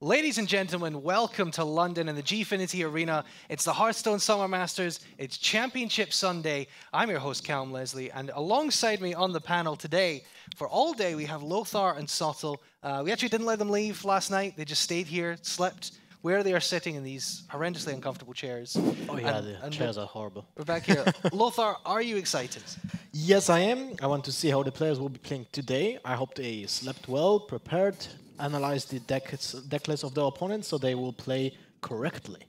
Ladies and gentlemen, welcome to London and the Gfinity Arena. It's the Hearthstone Summer Masters. It's Championship Sunday. I'm your host, Callum Leslie, and alongside me on the panel today, for all day, we have Lothar and Sottle. We actually didn't let them leave last night. They just stayed here, slept where they are sitting in these horrendously uncomfortable chairs. Oh yeah, the chairs are horrible. We're back here. Lothar, are you excited? Yes, I am. I want to see how the players will be playing today. I hope they slept well, prepared, analyzed the deck list of their opponents, so they will play correctly.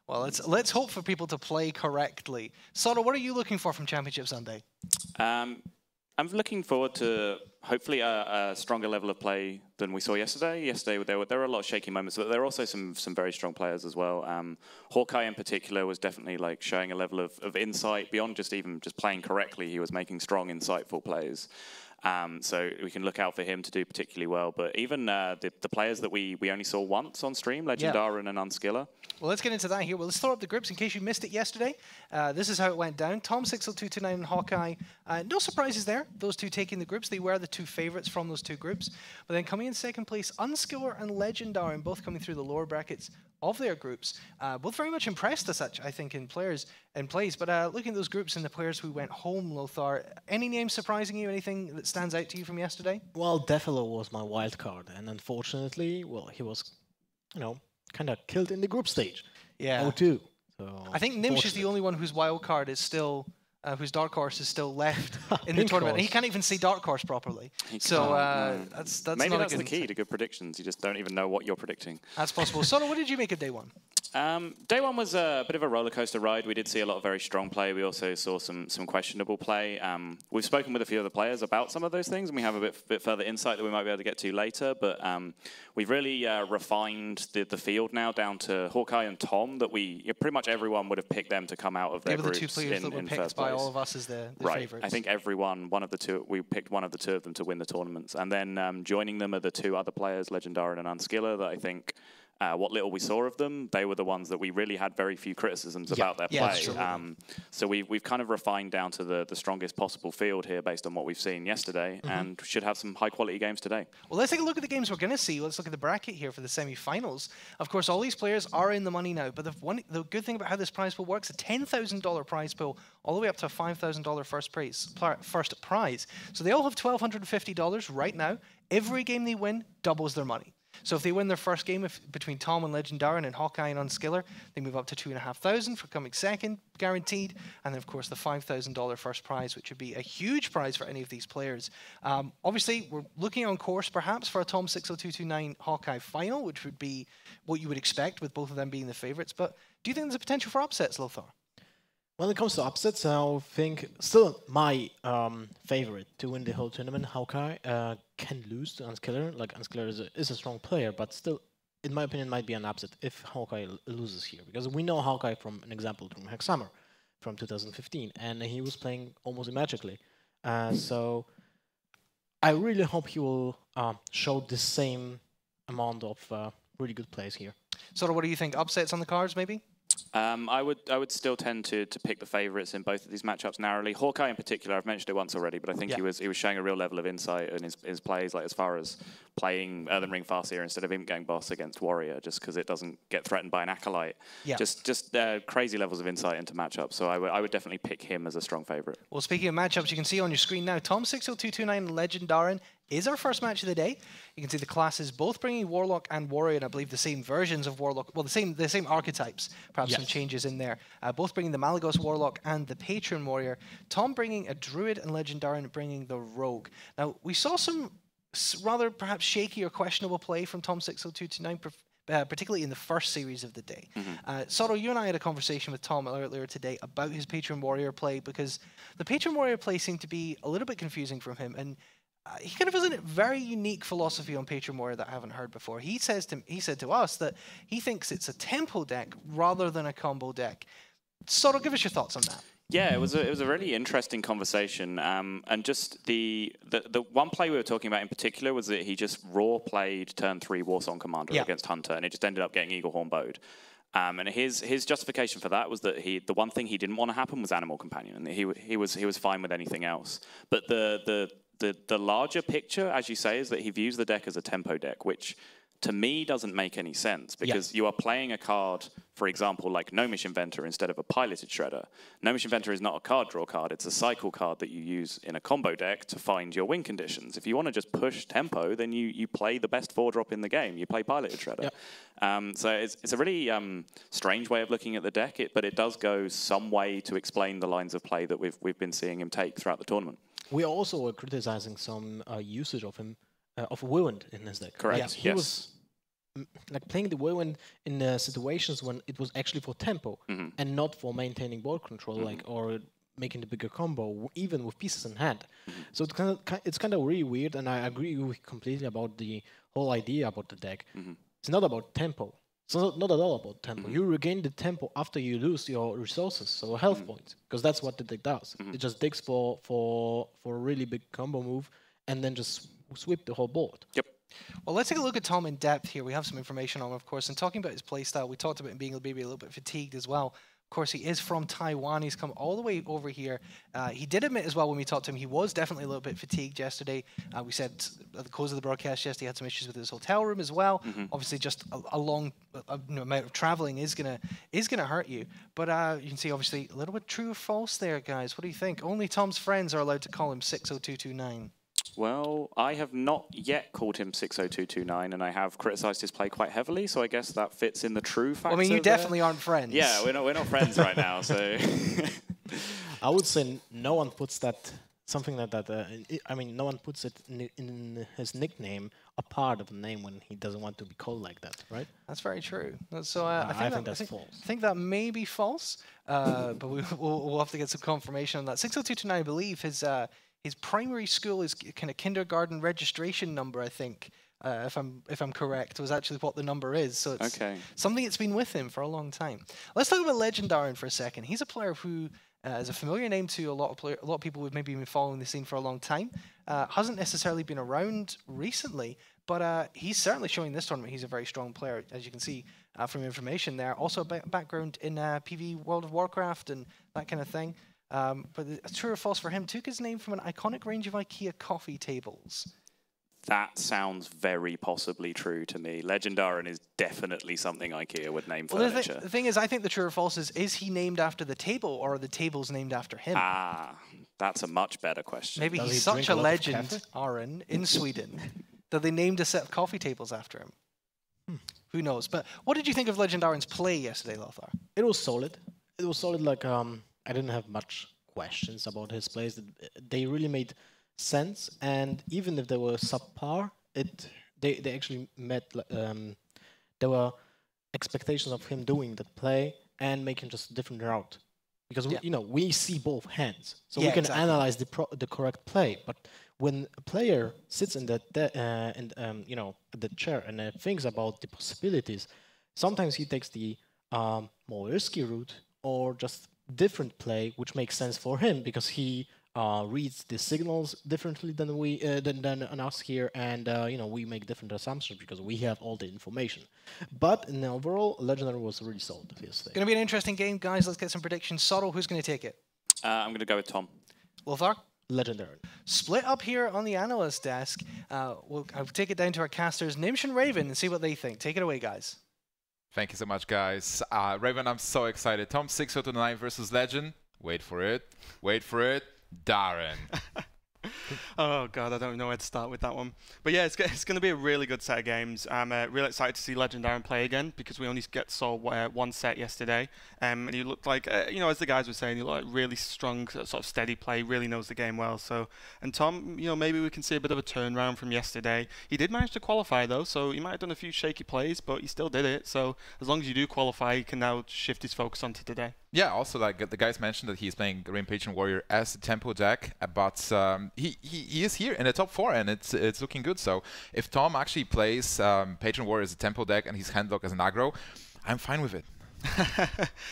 Well, let's hope for people to play correctly. Sottle, what are you looking for from Championship Sunday? I'm looking forward to hopefully a stronger level of play than we saw yesterday. Yesterday there were a lot of shaky moments, but there were also some very strong players as well. Hawkeye in particular was definitely like showing a level of insight beyond just playing correctly. He was making strong, insightful plays. So we can look out for him to do particularly well. But even the players that we only saw once on stream, Legendaren and Unskiller. Well, let's get into that here. Well, let's throw up the groups in case you missed it yesterday. This is how it went down. Tom60229 and Hawkeye. No surprises there. Those two taking the groups. They were the two favorites from those two groups. But then coming in second place, Unskiller and Legendaren, both coming through the lower brackets of their groups. Both very much impressed as such, I think, in plays. But looking at those groups and the players who went home, Lothar, any names surprising you? Anything that stands out to you from yesterday? Well, Defilo was my wild card, and unfortunately, well, he was, kind of killed in the group stage. Yeah. 0-2. So I think Nimsh is the only one whose wild card is still, whose Dark Horse is still left in the tournament. And he can't even see Dark Horse properly. So that's maybe not that's the key to good predictions. You just don't even know what you're predicting. That's possible. Sottle, what did you make of day one? Day one was a bit of a roller coaster ride. We did see a lot of very strong play. We also saw some questionable play. We've spoken with a few of the players about some of those things, and we have a bit further insight that we might be able to get to later. But we've really refined the field now down to Hawkeye and Tom. That pretty much everyone would have picked them to come out of their groups. They were the two players that were picked by all of us as the favorites. I think everyone, we picked one of the two of them to win the tournaments, and then joining them are the two other players, Legendaren and Unskiller, that I think. What little we saw of them, they were the ones that we really had very few criticisms about their play. So we've kind of refined down to the strongest possible field here based on what we've seen yesterday, and should have some high-quality games today. Well, let's take a look at the games we're going to see. Let's look at the bracket here for the semi-finals. Of course, all these players are in the money now, but the good thing about how this prize pool works, a $10,000 prize pool all the way up to a $5,000 first prize. So they all have $1,250 right now. Every game they win doubles their money. So if they win their first game between Tom and Legendaren and Hawkeye and Unskiller, they move up to $2,500 for coming second, guaranteed. And then, of course, the $5,000 first prize, which would be a huge prize for any of these players. Obviously, we're looking on course, perhaps, for a Tom60229 Hawkeye final, which would be what you would expect with both of them being the favorites. But do you think there's a potential for upsets, Lothar? When it comes to upsets, I think still my favorite to win the whole tournament, Hawkeye, can lose to Unskiller. Like, Unskiller is a strong player, but still, in my opinion, might be an upset if Hawkeye loses here. Because we know Hawkeye from an example from Hexhammer from 2015, and he was playing almost magically. So I really hope he will show the same amount of really good plays here. So what do you think? Upsets on the cards, maybe? I would still tend to pick the favourites in both of these matchups narrowly. Hawkeye in particular, I've mentioned it once already, but I think he was showing a real level of insight in his plays, like as far as playing Earthen Ring Farseer instead of Imp Gang Boss against Warrior, just because it doesn't get threatened by an Acolyte. Yeah. Just crazy levels of insight into matchups. So I would definitely pick him as a strong favourite. Well, speaking of matchups, you can see on your screen now, Tom60229 Legendaren is our first match of the day. You can see the classes both bringing Warlock and Warrior, and I believe the same versions of Warlock, well, the same archetypes, perhaps some changes in there. Both bringing the Malygos Warlock and the Patron Warrior. Tom bringing a Druid and Legendaren bringing the Rogue. Now, we saw some rather perhaps shaky or questionable play from Tom60229, particularly in the first series of the day. Sottle, you and I had a conversation with Tom earlier today about his Patron Warrior play, because the Patron Warrior play seemed to be a little bit confusing from him, and he kind of has a very unique philosophy on Patron Warrior that I haven't heard before. He said to us that he thinks it's a tempo deck rather than a combo deck. Sottle, give us your thoughts on that. Yeah, it was a really interesting conversation, and just the one play we were talking about in particular was that he just raw played turn 3 Warsong Commander against Hunter, and it just ended up getting Eaglehorn bowed. And his justification for that was that the one thing he didn't want to happen was Animal Companion, and he was fine with anything else. But the larger picture, as you say, is that he views the deck as a tempo deck, which to me doesn't make any sense, because you are playing a card, for example, like Gnomish Inventor instead of a Piloted Shredder. Gnomish Inventor is not a card draw card, it's a cycle card that you use in a combo deck to find your win conditions. If you want to just push tempo, then you play the best 4-drop in the game. You play Piloted Shredder. So it's a really strange way of looking at the deck, but it does go some way to explain the lines of play that we've been seeing him take throughout the tournament. We also were criticizing some usage of him, of Whirlwind in his deck. Correct, He was like playing the Whirlwind in situations when it was actually for tempo and not for maintaining board control, like or making the bigger combo, even with pieces in hand. So it's kind of really weird, and I agree with you completely about the whole idea about the deck. It's not about tempo. It's not at all about tempo. You regain the tempo after you lose your resources, so health points, because that's what the deck does. It just digs for a really big combo move and then just sweep the whole board. Yep. Well, let's take a look at Tom in depth here. We have some information on him, of course. And talking about his playstyle, we talked about him being maybe a little bit fatigued as well. Of course, he is from Taiwan. He's come all the way over here. He did admit as well when we talked to him, he was definitely a little bit fatigued yesterday. We said at the close of the broadcast yesterday, he had some issues with his hotel room as well. Obviously, just a long amount of traveling is gonna hurt you. But you can see, obviously, a little bit true or false there, guys. What do you think? Only Tom's friends are allowed to call him 60229. Well, I have not yet called him 60229, and I have criticised his play quite heavily, so I guess that fits in the true factor. I mean, you definitely aren't friends. Yeah, we're not friends right now, so... I would say no one puts that, something like that, I mean, no one puts it in his nickname a part of the name when he doesn't want to be called like that, right? That's very true. So I think that's false. I think that may be false, but we'll have to get some confirmation on that. 60229, I believe, his primary school is kind of kindergarten registration number, I think, if I'm correct, was actually what the number is. So it's something that's been with him for a long time. Let's talk about Legendaren for a second. He's a player who is a familiar name to a lot of people who've maybe been following the scene for a long time. Hasn't necessarily been around recently, but he's certainly showing this tournament he's a very strong player, as you can see from information there. Also a background in PV World of Warcraft and that kind of thing. But it's true or false for him, took his name from an iconic range of IKEA coffee tables. That sounds very possibly true to me. Legendaren is definitely something IKEA would name furniture. The thing is, I think the true or false is he named after the table, or are the tables named after him? Ah, that's a much better question. Maybe he's such a legend, Aaron, in Sweden, that they named a set of coffee tables after him. Who knows? But what did you think of Legendaren's play yesterday, Lothar? It was solid. It was solid, like... I didn't have much questions about his plays. They really made sense, and even if they were subpar, they actually met. There were expectations of him doing that play and making just a different route, because we see both hands, so we can analyze the correct play. But when a player sits in that the chair and thinks about the possibilities, sometimes he takes the more risky route or just different play, which makes sense for him because he reads the signals differently than we than us here, and we make different assumptions because we have all the information. But in the overall, Legendary was really solid yesterday. Going to be an interesting game, guys. Let's get some predictions. Sorrel, who's going to take it? I'm going to go with Tom. Lothar? Legendary. Split up here on the analyst desk. I'll take it down to our casters, Nimsh and Raven, and see what they think. Take it away, guys. Thank you so much, guys. Raven, I'm so excited. Tom60229 versus Legend. Wait for it. Wait for it. Darren. Oh, God, I don't know where to start with that one. But yeah, it's going to be a really good set of games. I'm really excited to see Legendaren play again because we only saw one set yesterday. And he looked like, as the guys were saying, he looked like really strong, sort of steady play, really knows the game well. So, and Tom, maybe we can see a bit of a turnaround from yesterday. He did manage to qualify, though, so he might have done a few shaky plays, but he still did it. So as long as you do qualify, he can now shift his focus onto today. Yeah, also, like the guys mentioned that he's playing Grim Patron Warrior as a tempo deck, but he is here in the top 4, and it's looking good. So if Tom actually plays Patron Warrior as a tempo deck and his handlock as an aggro, I'm fine with it.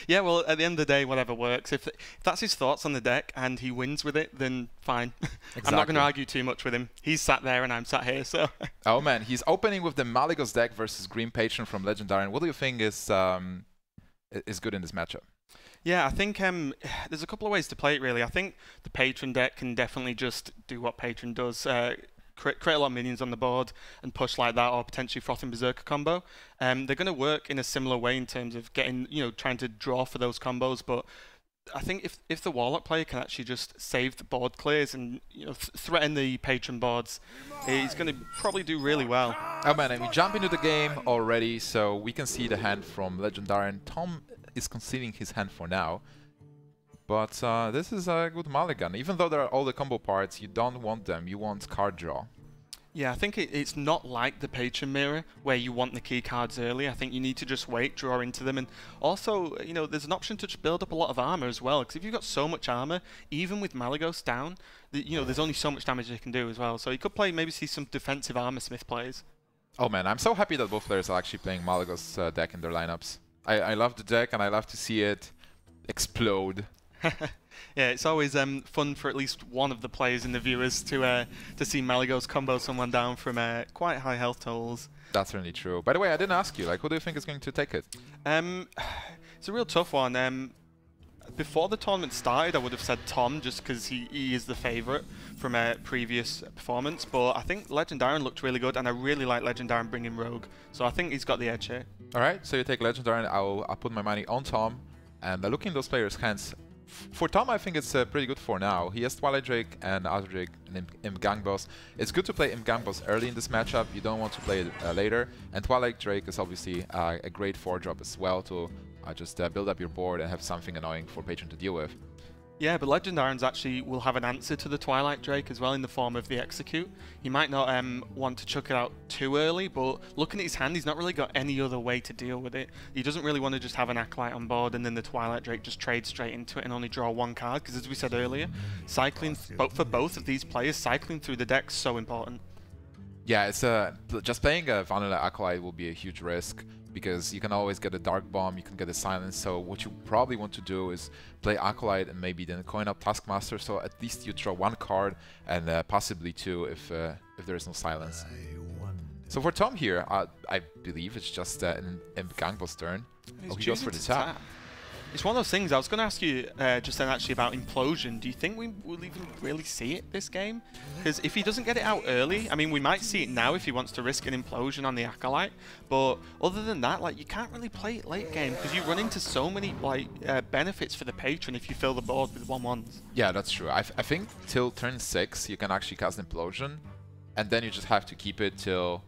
Yeah, well, at the end of the day, whatever works. If that's his thoughts on the deck and he wins with it, then fine. Exactly. I'm not going to argue too much with him. He's sat there and I'm sat here, so... Oh, man, he's opening with the Malygos deck versus Green Patron from Legendaren. What do you think is good in this matchup? Yeah, I think there's a couple of ways to play it, really. I think the Patron deck can definitely just do what Patron does. create a lot of minions on the board and push like that, or potentially Frothing Berserker combo. They're going to work in a similar way in terms of getting, trying to draw for those combos, but I think if the Warlock player can actually just save the board clears and threaten the patron boards, he's going to probably do really well. Oh man, and we jump into the game already, so we can see the hand from Legendaren. Tom is conceding his hand for now, but this is a good mulligan. Even though there are all the combo parts, you don't want them. You want card draw. Yeah, I think it's not like the Patron Mirror, where you want the key cards early. I think you need to just wait, draw into them, and also, there's an option to just build up a lot of armor as well, because if you've got so much armor, even with Malygos down, there's only so much damage you can do as well. So you could maybe see some defensive armor smith plays. Oh man, I'm so happy that both players are actually playing Malygos deck in their lineups. I love the deck, and I love to see it explode. Yeah, it's always fun for at least one of the players and the viewers to see Malygos combo someone down from quite high health totals. That's certainly true. By the way, I didn't ask you, who do you think is going to take it? It's a real tough one. Before the tournament started, I would have said Tom, just because he is the favourite from a previous performance, but I think Legendaren looked really good, and I really like Legendaren bringing Rogue, so I think he's got the edge here. Alright, so you take Legendaren, I'll put my money on Tom, and looking at those players' hands, for Tom, I think it's pretty good for now. He has Twilight Drake and Azure Drake and Imp Gang Boss. It's good to play Imp Gang Boss early in this matchup. You don't want to play it later. And Twilight Drake is obviously a great 4-drop as well to just build up your board and have something annoying for Patron to deal with. Yeah, but Legendaren's actually will have an answer to the Twilight Drake as well in the form of the Execute. He might not want to chuck it out too early, but looking at his hand, he's not really got any other way to deal with it. He doesn't really want to just have an Acolyte on board and then the Twilight Drake just trade straight into it and only draw one card, because as we said earlier, cycling for both of these players, cycling through the deck's so important. Yeah, it's just playing a vanilla Acolyte will be a huge risk, because you can always get a Dark Bomb, you can get a Silence, so what you probably want to do is play Acolyte and maybe then coin up Taskmaster, so at least you draw one card and possibly two if there is no Silence. So for Tom here, I believe it's just an Imp Gang Boss turn. He goes for the tap. It's one of those things. I was going to ask you just then actually about Implosion. Do you think we will even really see it this game? Because if he doesn't get it out early, I mean, we might see it now if he wants to risk an Implosion on the Acolyte. But other than that, you can't really play it late game because you run into so many benefits for the patron if you fill the board with 1/1s. Yeah, that's true. I think till turn 6 you can actually cast Implosion, and then you just have to keep it till.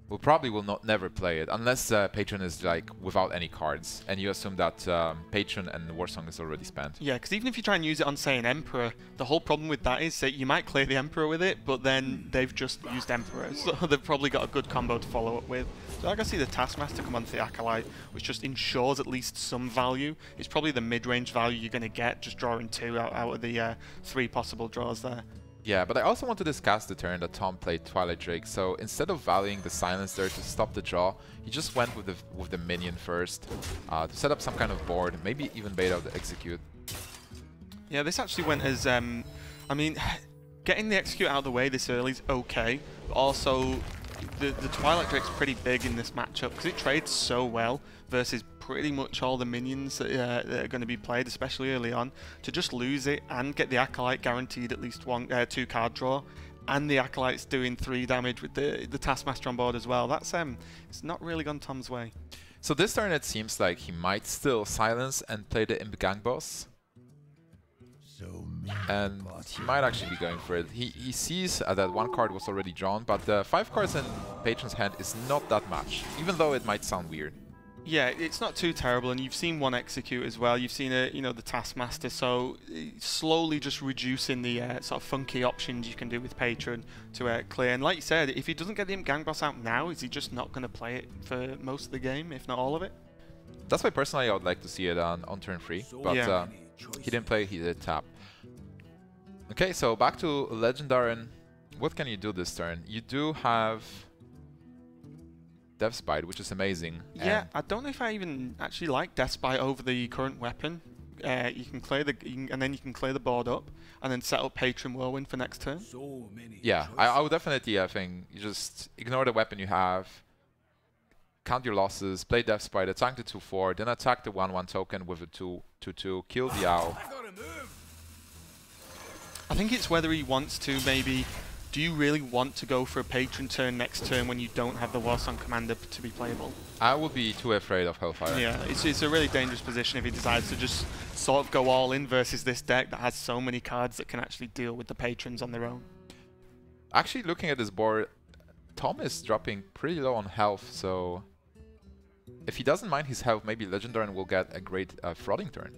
We probably will never play it unless Patron is without any cards, and you assume that Patron and Warsong is already spent. Yeah, because even if you try and use it on, say, an Emperor, the whole problem with that is that you might clear the Emperor with it, but then they've just used Emperor, so they've probably got a good combo to follow up with. So I can see the Taskmaster come onto the Acolyte, which just ensures at least some value. It's probably the mid-range value you're going to get, just drawing 2 out of the 3 possible draws there. Yeah, but I also want to discuss the turn that Tom played Twilight Drake. So instead of valuing the Silence there to stop the draw, he just went with the minion first to set up some kind of board, maybe even bait out the Execute. Yeah, this actually went as I mean, getting the Execute out of the way this early is okay, but also the Twilight Drake's pretty big in this matchup because it trades so well versus pretty much all the minions that are going to be played, especially early on. To just lose it and get the Acolyte guaranteed at least 2 card draw, and the Acolyte's doing 3 damage with the Taskmaster on board as well. That's it's not really gone Tom's way. So this turn it seems like he might still Silence and play the Imp Gang Boss. And he might actually be going for it. He sees that 1 card was already drawn, but 5 cards in Patron's hand is not that much, even though it might sound weird. Yeah, it's not too terrible, and you've seen 1 Execute as well. You've seen the Taskmaster, so slowly just reducing the sort of funky options you can do with Patron to clear. And like you said, if he doesn't get the Imp Gang Boss out now, is he just not going to play it for most of the game, if not all of it? That's why personally I would like to see it on turn 3, but yeah. He didn't play, he did tap. Okay, so back to Legendaren. What can you do this turn? You do have Death Spite, which is amazing. Yeah, I don't know if I even actually like Death Spite over the current weapon. You can clear and then you can clear the board up, and then set up Patron Whirlwind for next turn. Yeah, I would definitely, I think, you just ignore the weapon you have, count your losses, play Death Spite, attack the 2/4, then attack the 1/1 token with a 2/2, kill the owl. I think it's whether he wants to maybe do you really want to go for a patron turn next turn when you don't have the Warsong Commander to be playable? I would be too afraid of Hellfire. Yeah, it's a really dangerous position if he decides to just sort of go all in versus this deck that has so many cards that can actually deal with the patrons on their own. Actually, looking at this board, Tom is dropping pretty low on health, so if he doesn't mind his health, maybe Legendaren will get a great Frothing turn.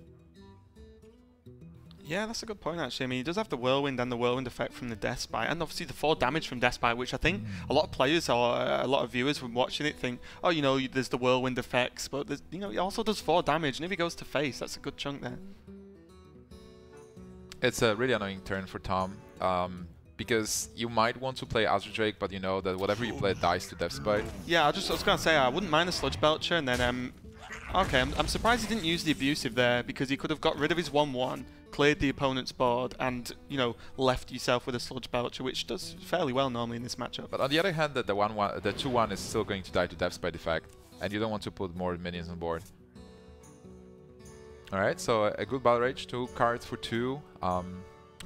Yeah, that's a good point, actually. I mean, he does have the Whirlwind and the Whirlwind effect from the Deathbite, and obviously the 4 damage from Deathbite, which I think a lot of players or a lot of viewers from watching it think, oh, you know, there's the Whirlwind effects, but there's, you know, he also does 4 damage, and if he goes to face, that's a good chunk there. It's a really annoying turn for Tom, because you might want to play Azure Drake, but you know that whatever you play dies to Deathbite. Yeah, I was going to say, I wouldn't mind a Sludge Belcher, and then, okay, I'm surprised he didn't use the Abusive there, because he could have got rid of his 1-1, cleared the opponent's board, and, you know, left yourself with a Sludge Belcher, which does fairly well normally in this matchup. But on the other hand, the 2-1 is still going to die to Deathbite effect, and you don't want to put more minions on board. Alright, so a good Battle Rage, 2 cards for 2,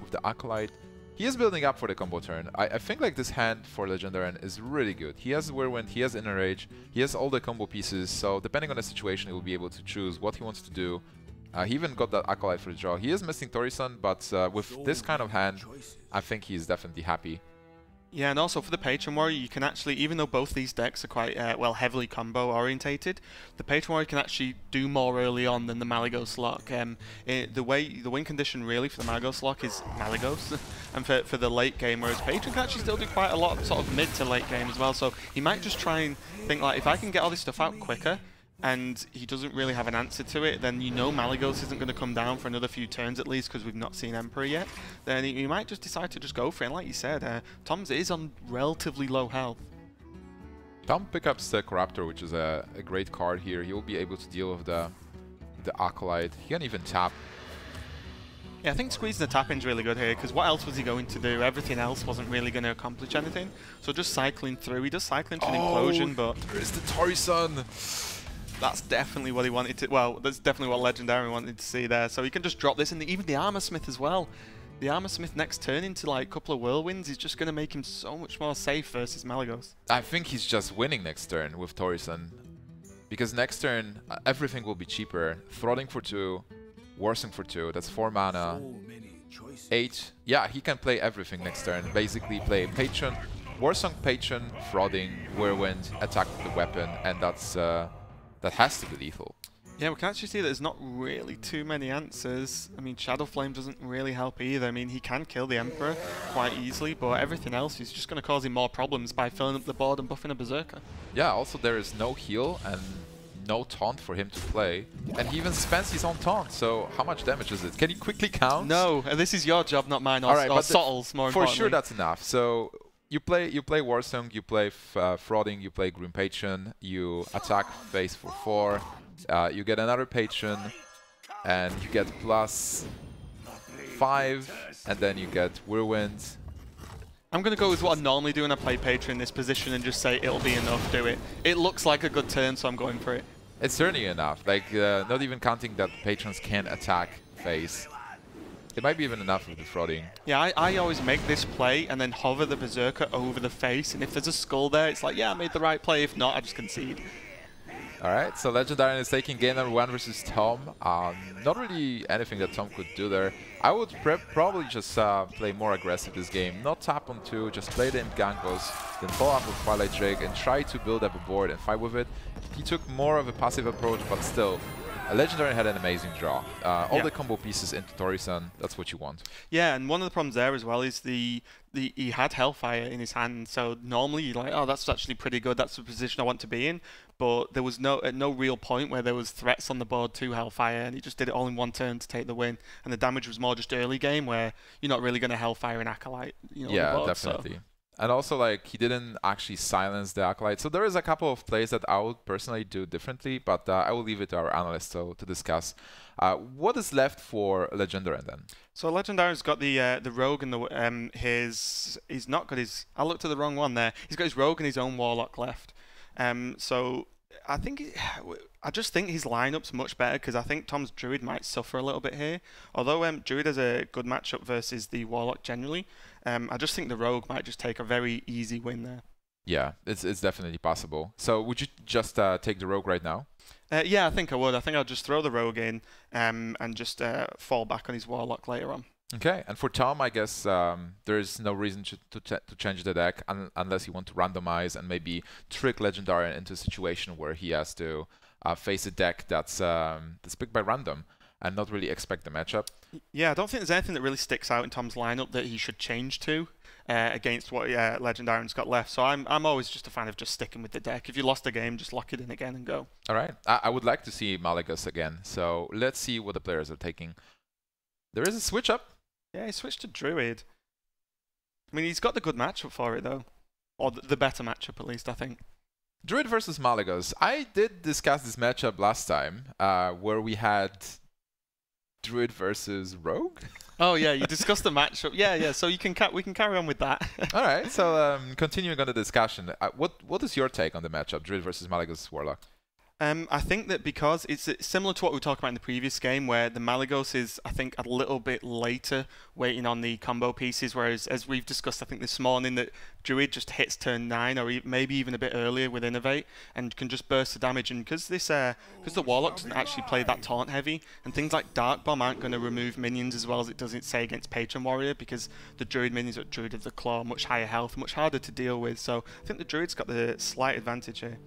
with the Acolyte. He is building up for the combo turn. I think like this hand for Legendaren is really good. He has Whirlwind, he has Inner Rage, he has all the combo pieces, so depending on the situation, he will be able to choose what he wants to do. He even got that Acolyte for the draw. He is missing Torisan, but with this kind of hand, I think he's definitely happy. Yeah, and also for the Patron Warrior, you can actually, even though both these decks are quite, well, heavily combo orientated, the Patron Warrior can actually do more early on than the Malygos Lock. The win condition really for the Malygos Lock is Malygos, and for the late game, whereas Patron can actually still do quite a lot of sort of mid to late game as well, so he might just try and think like, if I can get all this stuff out quicker, and he doesn't really have an answer to it, then you know Malygos isn't going to come down for another few turns at least because we've not seen Emperor yet. Then he might just decide to just go for it. And like you said, Tom's is on relatively low health. Tom picks up the Corruptor, which is a great card here. He will be able to deal with the Acolyte. He can even tap. Yeah, I think squeezing the tap-in's really good here, because what else was he going to do? Everything else wasn't really going to accomplish anything. So just cycling through. He does cycle into an Implosion, but... There's the Torisan! That's definitely what he wanted to... Well, that's definitely what Legendaren wanted to see there. So he can just drop this, and even the Armor Smith as well. The Armor Smith next turn into like a couple of Whirlwinds is just going to make him so much more safe versus Malygos. I think he's just winning next turn with Torisan. Because next turn, everything will be cheaper. Throttling for 2, Warsong for 2, that's 4 mana. 8. Yeah, he can play everything next turn. Basically play Patron, Warsong Patron, Throttling, Whirlwind, attack with the weapon, and that's... that has to be lethal. Yeah, we can actually see that there's not really too many answers. I mean, Shadow Flame doesn't really help either. I mean, he can kill the Emperor quite easily, but everything else is just going to cause him more problems by filling up the board and buffing a Berserker. Yeah, also there is no heal and no taunt for him to play. And he even spends his own taunt, so how much damage is it? Can you quickly count? No, this is your job, not mine, or Sottle's, more importantly. For sure that's enough. So you play Warsong, you play Throttling, you play Green Patron, you attack face for 4, you get another Patron, and you get +5, and then you get Whirlwind. I'm going to go with what I normally do when I play Patron in this position and just say it'll be enough, do it. It looks like a good turn, so I'm going for it. It's certainly enough, like not even counting that Patrons can attack face. It might be even enough with the Throttling. Yeah, I always make this play and then hover the Berserker over the face, and if there's a skull there, it's like, yeah, I made the right play. If not, I just concede. Alright, so Legendaren is taking game number 1 versus Tom. Not really anything that Tom could do there. I would probably just play more aggressive this game. Not tap on 2, just play the Imp-Gangos, then follow up with Twilight Drake and try to build up a board and fight with it. He took more of a passive approach, but still, Legendaren had an amazing draw. All the combo pieces into Torisan, that's what you want. Yeah, and one of the problems there as well is he had Hellfire in his hand, so normally you're like, oh, that's actually pretty good, that's the position I want to be in, but there was at no real point where there was threats on the board to Hellfire, and he just did it all in one turn to take the win, and the damage was more just early game where you're not really going to Hellfire an Acolyte. You know, yeah, on the board, definitely. So. And also, like, he didn't actually silence the Acolyte. So there is a couple of plays that I would personally do differently, but I will leave it to our analysts to discuss. What is left for Legendaren then? So Legendaren's got the Rogue and he's not got his... I looked at the wrong one there. He's got his Rogue and his own Warlock left. So I think I just think his lineup's much better because I think Tom's Druid might suffer a little bit here. Although Druid has a good matchup versus the Warlock generally, I just think the Rogue might just take a very easy win there. Yeah, it's definitely possible. So would you just take the Rogue right now? Yeah, I think I would. I think I'll just throw the Rogue in and just fall back on his Warlock later on. Okay, and for Tom, I guess there is no reason to change the deck unless you want to randomize and maybe trick Legendaren into a situation where he has to face a deck that's picked by random and not really expect the matchup. Yeah, I don't think there's anything that really sticks out in Tom's lineup that he should change to against what Legendaren's got left. So I'm always just a fan of just sticking with the deck. If you lost a game, just lock it in again and go. All right, I would like to see Malygos again. So let's see what the players are taking. There is a switch up. Yeah, he switched to Druid. I mean, he's got the good matchup for it though, or the better matchup at least, I think. Druid versus Malygos. I did discuss this matchup last time, where we had Druid versus Rogue. Oh yeah, you discussed the matchup. Yeah. So we can carry on with that. All right. So continuing on the discussion, what is your take on the matchup, Druid versus Malygos Warlock? I think that because it's similar to what we talked about in the previous game, where the Malygos is, I think, a little bit later waiting on the combo pieces, whereas, as we've discussed, I think this morning, that Druid just hits turn 9 or maybe even a bit earlier with Innovate and can just burst the damage. And because the Warlock doesn't actually play that taunt heavy, and things like Dark Bomb aren't going to remove minions as well as it does, say, against Patron Warrior, because the Druid minions at Druid of the Claw are much higher health, much harder to deal with. So I think the Druid's got the slight advantage here.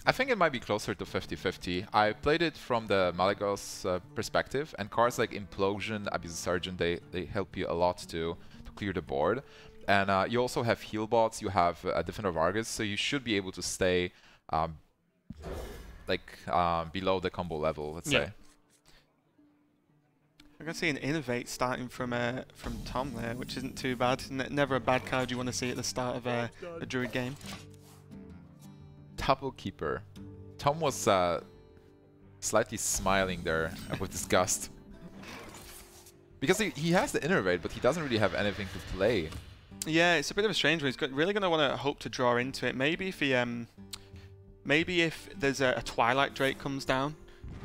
I think it might be closer to 50-50. I played it from the Malygos perspective, and cards like Implosion, Abusive Sergeant, they help you a lot to clear the board. And you also have heal bots, you have a Defender of Argus, so you should be able to stay below the combo level, let's say. I can see an Innovate starting from Tom there, which isn't too bad. Never a bad card you want to see at the start of a Druid game. Double Keeper. Tom was slightly smiling there with disgust. Because he has the Innervate, but he doesn't really have anything to play. Yeah, it's a bit of a strange one. He's really going to want to hope to draw into it. Maybe if he, maybe if there's a Twilight Drake comes down,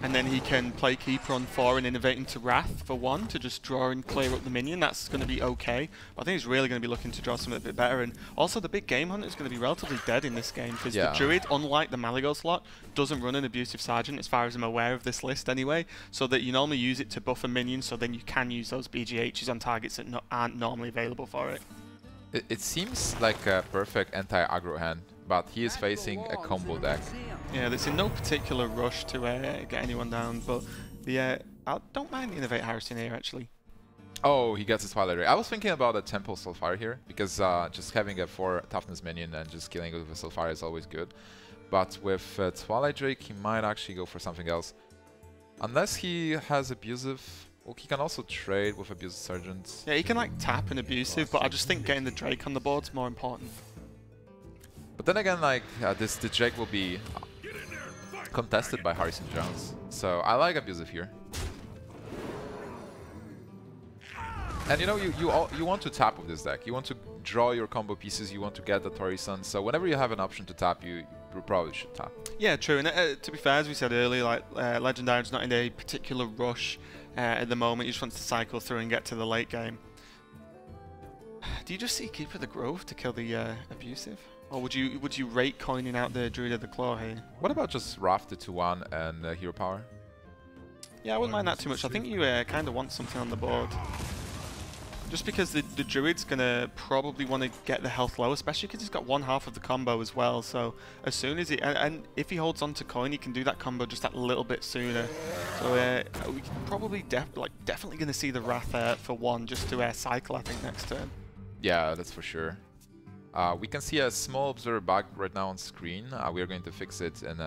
and then he can play Keeper on 4 and Innovate into Wrath for 1 to just draw and clear up the minion. That's going to be okay. But I think he's really going to be looking to draw something a bit better. And also the big Game Hunter is going to be relatively dead in this game because the Druid, unlike the Malygos lot, doesn't run an Abusive Sergeant as far as I'm aware of this list anyway. So that you normally use it to buff a minion, so then you can use those BGHs on targets that aren't normally available for it. It seems like a perfect anti-aggro hand, but he is facing a combo deck. Yeah, that's in no particular rush to get anyone down, but I don't mind Innovate Harrison here, actually. Oh, he gets his Twilight Ray. I was thinking about a Temple Soulfire here, because just having a 4 toughness minion and just killing it with a Soulfire is always good. But with Twilight Drake, he might actually go for something else. Unless he has Abusive. Well, he can also trade with Abusive Sergeants. Yeah, he can like tap an Abusive, but I just think getting the Drake on the board's more important. But then again, like the Drake will be contested by Harrison Jones, so I like Abusive here. And you know, you want to tap with this deck. You want to draw your combo pieces. You want to get the Tori-san. So whenever you have an option to tap, you probably should tap. Yeah, true. And to be fair, as we said earlier, like Legendaren's not in a particular rush at the moment. He just wants to cycle through and get to the late game. Do you just see Keeper of the Grove to kill the Abusive? Or would you rate coining out the Druid of the Claw here? What about just Raft the 2-1 and Hero Power? Yeah, I wouldn't mind that too much. I think you kind of want something on the board. Just because the Druid's going to probably want to get the health low, especially because he's got 1/2 of the combo as well. So as soon as he... And if he holds on to coin, he can do that combo just that little bit sooner. So we can probably definitely going to see the Wrath for 1 just to cycle, I think, next turn. Yeah, that's for sure. We can see a small observer bug right now on screen. We are going to fix it in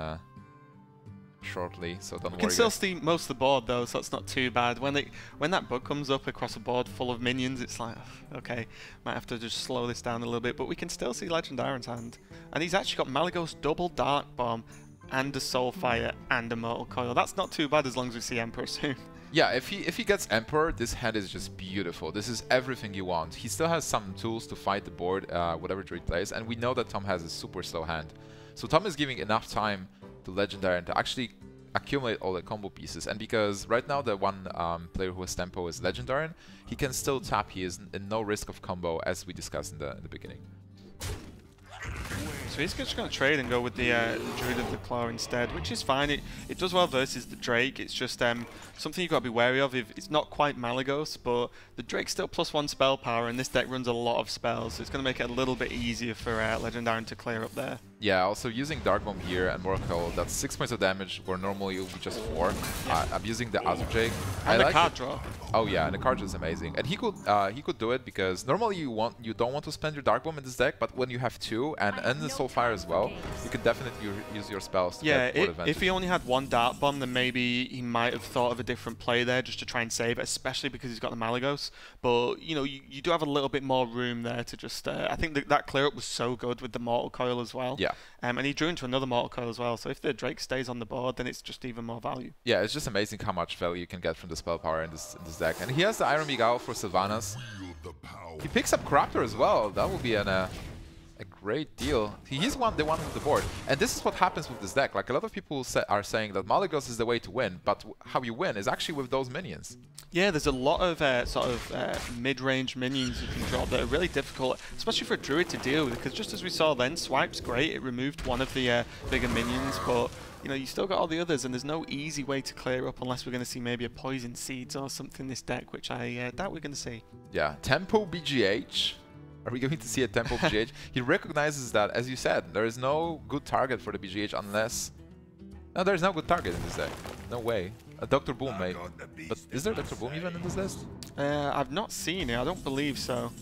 shortly, so don't worry. You can still see most of the board though, so that's not too bad. When that bug comes up across a board full of minions, it's like, okay, might have to just slow this down a little bit, but we can still see Legendaren's hand. And he's actually got Malygos double Dark Bomb and a Soulfire and a Mortal Coil. That's not too bad as long as we see Emperor soon. Yeah, if he gets Emperor, this hand is just beautiful. This is everything you want. He still has some tools to fight the board, whatever Druid plays, and we know that Tom has a super slow hand. So Tom is giving enough time to Legendaren to actually accumulate all the combo pieces. And because right now the one player who has tempo is Legendaren, he can still tap. He is in no risk of combo, as we discussed in the beginning. So he's just going to trade and go with the Druid of the Claw instead, which is fine. It does well versus the Drake. It's just something you've got to be wary of. It's not quite Malygos, but the Drake's still +1 spell power, and this deck runs a lot of spells, so it's going to make it a little bit easier for Legendaren to clear up there. Yeah, also using Dark Bomb here and Moracle, that's 6 points of damage, where normally it would be just 4. I'm using the Azure Drake. And the like card draw. Oh yeah, and the card draw is amazing. And he could do it because normally you don't want to spend your Dark Bomb in this deck, but when you have 2 and the Soulfire as well, you can definitely use your spells to get board advantage. If he only had 1 Dark Bomb, then maybe he might have thought of a different play there just to try and save it, especially because he's got the Malygos. But you know, you do have a little bit more room there to just. I think that clear up was so good with the Mortal Coil as well. Yeah. And he drew into another Mortal Coil as well. So if the Drake stays on the board, then it's just even more value. Yeah, it's just amazing how much value you can get from the spell power in this deck. And he has the Iron Migao for Sylvanas. He picks up Corruptor as well. That will be a great deal. He's the one with the board. And this is what happens with this deck. Like, a lot of people are saying that Malygos is the way to win, but how you win is actually with those minions. Yeah, there's a lot of mid-range minions you can drop that are really difficult, especially for a Druid to deal with, because just as we saw then, Swipe's great. It removed one of the bigger minions, but you know, you still got all the others, and there's no easy way to clear up unless we're going to see maybe a Poison Seeds or something in this deck, which I doubt we're going to see. Yeah, Tempo BGH. Are we going to see a Tempo BGH? He recognizes that, as you said, there is no good target for the BGH unless... No, there's no good target in this deck. No way. A Dr. Boom, mate. But is there Dr. Boom even in this list? I've not seen it. I don't believe so.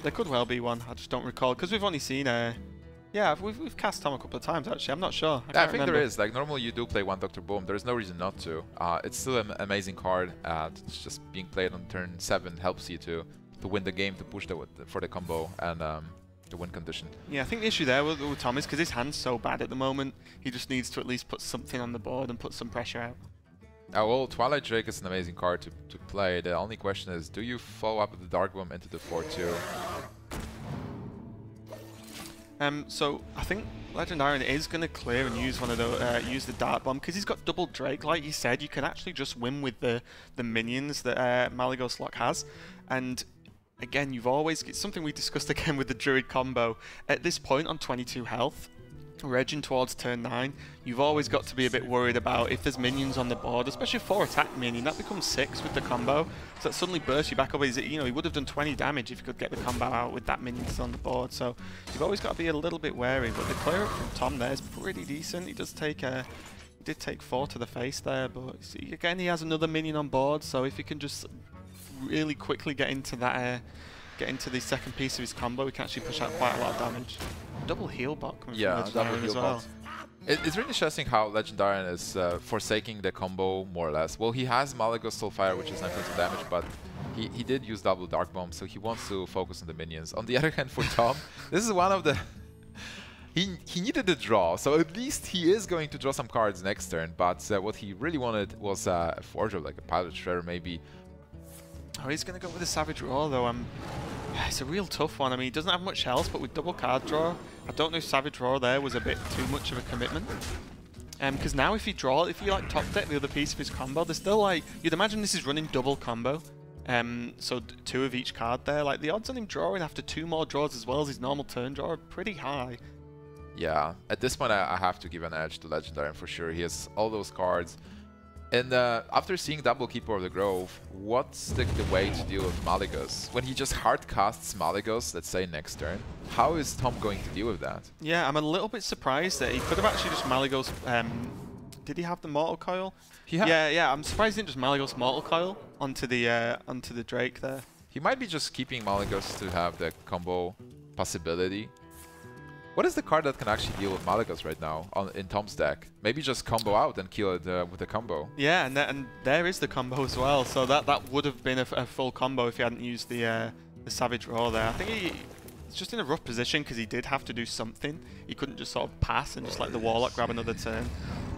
There could well be one. I just don't recall. Because we've only seen... yeah, we've cast Tom a couple of times, actually. I'm not sure. I think there is. Like, normally you do play one Dr. Boom. There's no reason not to. It's still an amazing card. It's just being played on turn 7 helps you to win the game, to push for the combo and the win condition. Yeah, I think the issue there with Tom is because his hand's so bad at the moment, he just needs to at least put something on the board and put some pressure out. Well, Twilight Drake is an amazing card to play. The only question is, do you follow up with the Dark Bomb into the 4-2? So I think Legendaren is going to clear and use one of the use the Dark Bomb because he's got double Drake. Like you said, you can actually just win with the minions that Malygos Lock has, and again, it's something we discussed again with the Druid combo. At this point on 22 health, we're edging towards turn 9, you've always got to be a bit worried about if there's minions on the board, especially 4 attack minion, that becomes 6 with the combo, so that suddenly bursts you back up. You know, he would have done 20 damage if he could get the combo out with that minion still on the board, so you've always got to be a little bit wary, but the clear up from Tom there is pretty decent. He does take he did take 4 to the face there, but again, he has another minion on board, so if he can just really quickly get into that get into the second piece of his combo, we can actually push out quite a lot of damage. Double heal bot coming from Legendaren as well. It's really interesting how Legendaren is forsaking the combo, more or less. Well, he has Malygos Soulfire, which is 9 points of damage, but he did use double Dark Bomb, so he wants to focus on the minions. On the other hand, for Tom, this is one of the... He needed a draw, so at least he is going to draw some cards next turn, but what he really wanted was a Forger, like a Pilot Shredder maybe. Oh, he's going to go with a Savage Roar, though. It's a real tough one. I mean, he doesn't have much else, but with double card draw, I don't know if Savage Roar there was a bit too much of a commitment. Because now if you like top deck the other piece of his combo, there's still like, you'd imagine this is running double combo. So 2 of each card there. Like, the odds on him drawing after 2 more draws as well as his normal turn draw are pretty high. Yeah, at this point I have to give an edge to Legendaren for sure. He has all those cards. And after seeing double Keeper of the Grove, what's the way to deal with Malygos? When he just hard casts Malygos, let's say next turn, how is Tom going to deal with that? Yeah, I'm a little bit surprised that he could have actually just Malygos... did he have the Mortal Coil? Yeah, I'm surprised he didn't just Malygos Mortal Coil onto the Drake there. He might be just keeping Malygos to have the combo possibility. What is the card that can actually deal with Malygos right now in Tom's deck? Maybe just combo out and kill it with a combo. Yeah, and there is the combo as well. So that would have been a full combo if he hadn't used the Savage Roar there. I think he's just in a rough position because he did have to do something. He couldn't just sort of pass and just let the Warlock grab another turn.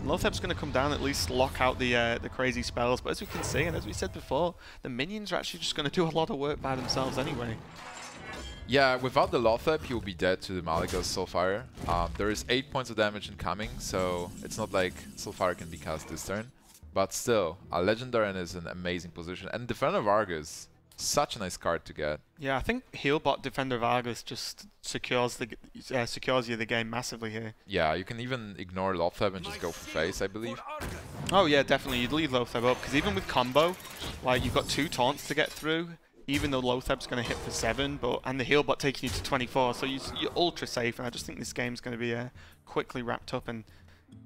Lotheb's going to come down, at least lock out the crazy spells. But as we can see, and as we said before, the minions are actually just going to do a lot of work by themselves anyway. Yeah, without the Lotheb, he will be dead to the Malygos Soulfire. There is 8 points of damage incoming, so it's not like Soulfire can be cast this turn. But still, Legendaren is an amazing position. And Defender of Argus, such a nice card to get. Yeah, I think Healbot Defender of Argus just secures you the game massively here. Yeah, you can even ignore Lotheb and just go for face, I believe. Oh yeah, definitely. You'd leave Lotheb up, because even with combo, like you've got 2 taunts to get through. Even though Lotheb's going to hit for 7, and the Healbot taking you to 24, so you're ultra safe, and I just think this game's going to be quickly wrapped up, and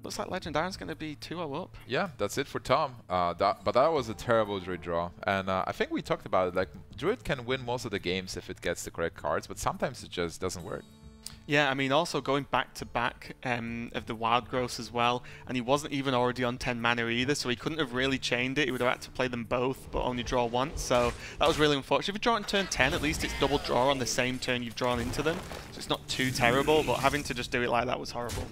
looks like Legendaren's going to be 2-0 up. Yeah, that's it for Tom. But that was a terrible Druid draw, and I think we talked about it, like, Druid can win most of the games if it gets the correct cards, but sometimes it just doesn't work. Yeah, I mean, also going back-to-back of the Wild Growths as well, and he wasn't even already on 10 mana either, so he couldn't have really chained it. He would have had to play them both, but only draw once, so that was really unfortunate. If you draw on turn 10, at least it's double draw on the same turn you've drawn into them, so it's not too terrible, but having to just do it like that was horrible.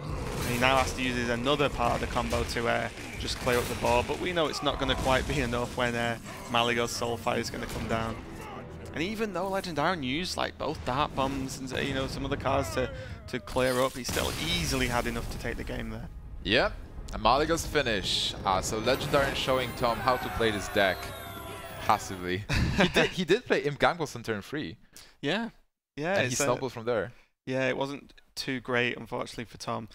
And he now has to use another part of the combo to just clear up the board, but we know it's not going to quite be enough when Malygos Soulfire is going to come down. And even though Legendaren used like both Dart Bombs and some other cards to clear up, he still easily had enough to take the game there. Yep, a Malygos finish. So Legendaren showing Tom how to play this deck passively. he did play Imp Gangbos on turn 3. Yeah, yeah. And he stumbled from there. Yeah, it wasn't too great, unfortunately, for Tom.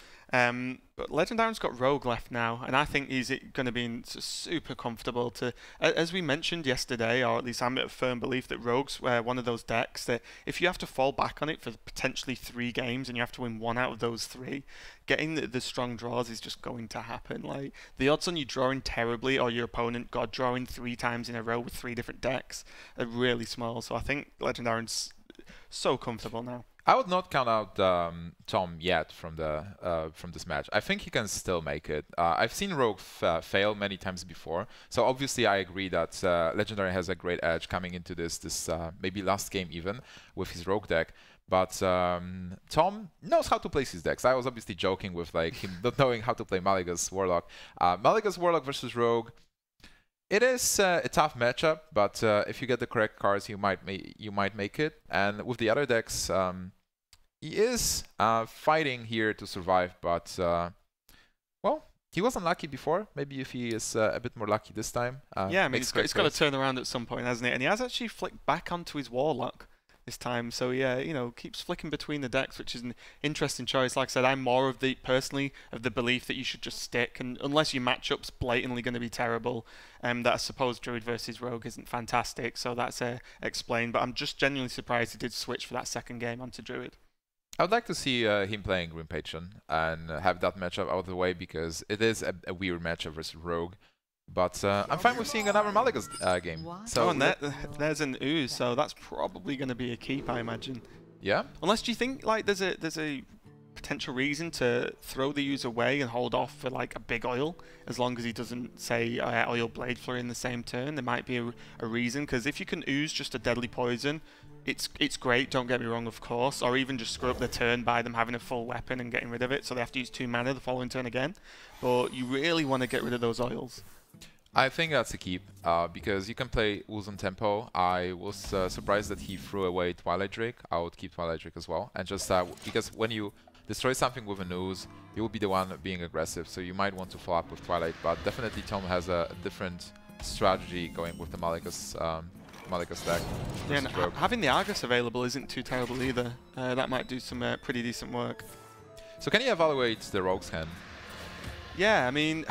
But Legendaren's got Rogue left now, and I think he's going to be super comfortable to... As we mentioned yesterday, or at least I'm of firm belief that Rogue's one of those decks that if you have to fall back on it for potentially 3 games and you have to win 1 out of those 3, getting the strong draws is just going to happen. Like, the odds on you drawing terribly or your opponent drawing 3 times in a row with 3 different decks are really small, so I think Legendaren's so comfortable now. I would not count out Tom yet from this match. I think he can still make it. I've seen Rogue fail many times before, so obviously I agree that Legendary has a great edge coming into this maybe last game even with his Rogue deck. But Tom knows how to place his decks. I was obviously joking with like him not knowing how to play Malygos Warlock. Malygos Warlock versus Rogue. It is a tough matchup, but if you get the correct cards, you might make it. And with the other decks, he is fighting here to survive. But well, he was unlucky before. Maybe if he is a bit more lucky this time. Yeah, I mean, it's got to turn around at some point, hasn't it? And he has actually flicked back onto his Warlock this time, so yeah, keeps flicking between the decks, which is an interesting choice. Like I said, I'm more personally of the belief that you should just stick, and unless your matchup's blatantly going to be terrible, that I suppose Druid versus Rogue isn't fantastic, so that's explained. But I'm just genuinely surprised he did switch for that second game onto Druid. I would like to see him playing Grim Patron and have that matchup out of the way, because it is a weird matchup versus Rogue. But I'm fine with seeing another Malygos game. So and there's an ooze, so that's probably going to be a keep, I imagine. Yeah. Unless, do you think like there's a potential reason to throw the ooze away and hold off for like a big oil, as long as he doesn't say oil Blade Flurry in the same turn? There might be a reason, because if you can ooze just a deadly poison, it's great, don't get me wrong, of course, or even just screw up the turn by them having a full weapon and getting rid of it, so they have to use 2 mana the following turn again. But you really want to get rid of those oils. I think that's a keep, because you can play Ooze on tempo. I was surprised that he threw away Twilight Drake. I would keep Twilight Drake as well, and just because when you destroy something with an Ooze, you will be the one being aggressive, so you might want to follow up with Twilight. But definitely Tom has a different strategy going with the Malygos deck. Yeah, and having the Argus available isn't too terrible either. That might do some pretty decent work. So can you evaluate the Rogue's hand? Yeah, I mean,